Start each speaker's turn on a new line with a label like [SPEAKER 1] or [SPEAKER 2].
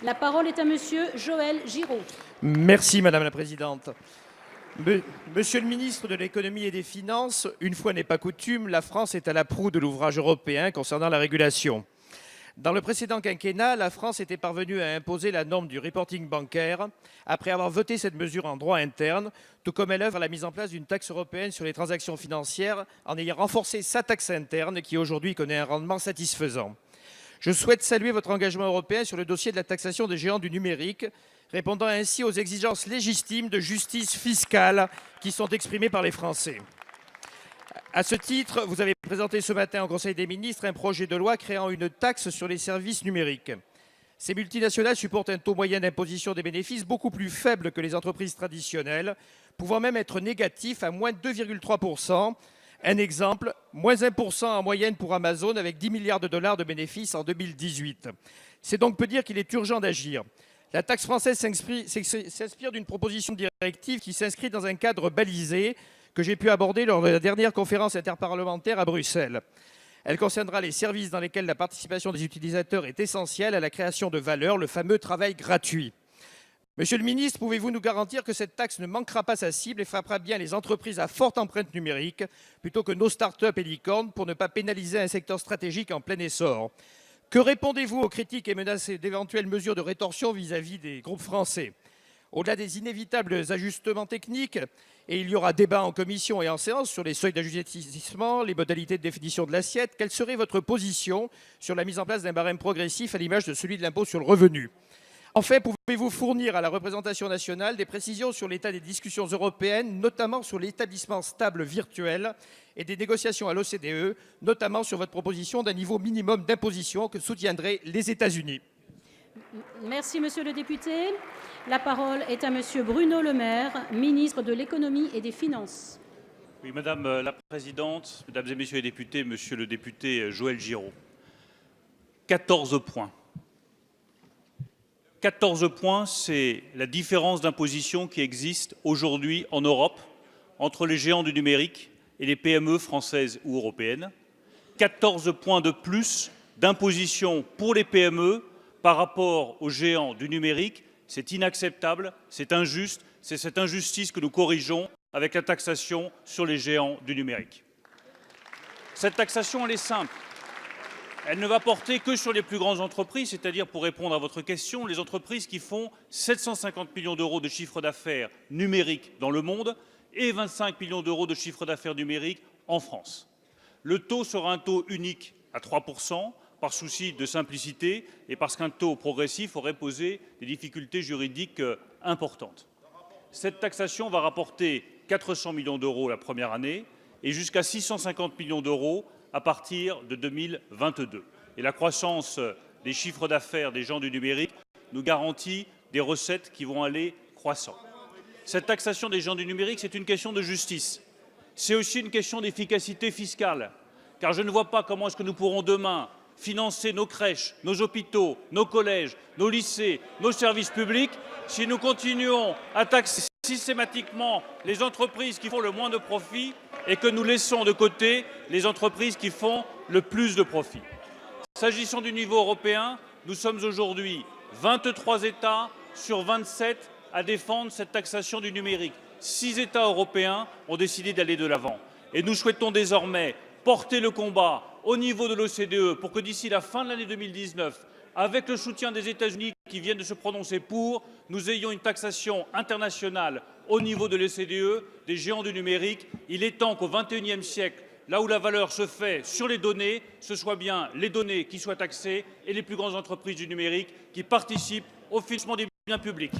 [SPEAKER 1] La parole est à monsieur Joël Giraud.
[SPEAKER 2] Merci Madame la Présidente. Monsieur le ministre de l'Économie et des Finances, une fois n'est pas coutume, la France est à la proue de l'ouvrage européen concernant la régulation. Dans le précédent quinquennat, la France était parvenue à imposer la norme du reporting bancaire après avoir voté cette mesure en droit interne, tout comme elle œuvre à la mise en place d'une taxe européenne sur les transactions financières en ayant renforcé sa taxe interne qui aujourd'hui connaît un rendement satisfaisant. Je souhaite saluer votre engagement européen sur le dossier de la taxation des géants du numérique, répondant ainsi aux exigences légitimes de justice fiscale qui sont exprimées par les Français. À ce titre, vous avez présenté ce matin au Conseil des ministres un projet de loi créant une taxe sur les services numériques. Ces multinationales supportent un taux moyen d'imposition des bénéfices beaucoup plus faible que les entreprises traditionnelles, pouvant même être négatif à moins de 2,3 %. Un exemple, moins 1% en moyenne pour Amazon avec 10 milliards de dollars de bénéfices en 2018. C'est donc peu dire qu'il est urgent d'agir. La taxe française s'inspire d'une proposition de directive qui s'inscrit dans un cadre balisé que j'ai pu aborder lors de la dernière conférence interparlementaire à Bruxelles. Elle concernera les services dans lesquels la participation des utilisateurs est essentielle à la création de valeur, le fameux travail gratuit. Monsieur le ministre, pouvez-vous nous garantir que cette taxe ne manquera pas sa cible et frappera bien les entreprises à forte empreinte numérique plutôt que nos start-up et licornes pour ne pas pénaliser un secteur stratégique en plein essor? Que répondez-vous aux critiques et menaces d'éventuelles mesures de rétorsion vis-à-vis des groupes français? Au-delà des inévitables ajustements techniques, et il y aura débat en commission et en séance sur les seuils d'assujettissement, les modalités de définition de l'assiette, quelle serait votre position sur la mise en place d'un barème progressif à l'image de celui de l'impôt sur le revenu? Enfin, pouvez-vous fournir à la représentation nationale des précisions sur l'état des discussions européennes, notamment sur l'établissement stable virtuel et des négociations à l'OCDE, notamment sur votre proposition d'un niveau minimum d'imposition que soutiendraient les États-Unis?
[SPEAKER 1] Merci, monsieur le député. La parole est à monsieur Bruno Le Maire, ministre de l'Économie et des Finances.
[SPEAKER 3] Oui, Madame la Présidente, Mesdames et Messieurs les députés, Monsieur le député Joël Giraud, 14 points. 14 points, c'est la différence d'imposition qui existe aujourd'hui en Europe entre les géants du numérique et les PME françaises ou européennes. 14 points de plus d'imposition pour les PME par rapport aux géants du numérique. C'est inacceptable, c'est injuste, c'est cette injustice que nous corrigeons avec la taxation sur les géants du numérique. Cette taxation, elle est simple. Elle ne va porter que sur les plus grandes entreprises, c'est-à-dire, pour répondre à votre question, les entreprises qui font 750 millions d'euros de chiffre d'affaires numérique dans le monde et 25 millions d'euros de chiffre d'affaires numérique en France. Le taux sera un taux unique à 3 %, par souci de simplicité et parce qu'un taux progressif aurait posé des difficultés juridiques importantes. Cette taxation va rapporter 400 millions d'euros la première année et jusqu'à 650 millions d'euros à partir de 2022. Et la croissance des chiffres d'affaires des gens du numérique nous garantit des recettes qui vont aller croissant. Cette taxation des gens du numérique, c'est une question de justice. C'est aussi une question d'efficacité fiscale, car je ne vois pas comment est-ce que nous pourrons demain financer nos crèches, nos hôpitaux, nos collèges, nos lycées, nos services publics si nous continuons à taxer systématiquement les entreprises qui font le moins de profit et que nous laissons de côté les entreprises qui font le plus de profit. S'agissant du niveau européen, nous sommes aujourd'hui 23 États sur 27 à défendre cette taxation du numérique. 6 États européens ont décidé d'aller de l'avant. Et nous souhaitons désormais porter le combat au niveau de l'OCDE pour que d'ici la fin de l'année 2019, avec le soutien des États-Unis qui viennent de se prononcer pour, nous ayons une taxation internationale au niveau de l'OCDE des géants du numérique. Il est temps qu'au XXIe siècle, là où la valeur se fait sur les données, ce soit bien les données qui soient taxées et les plus grandes entreprises du numérique qui participent au financement des biens publics.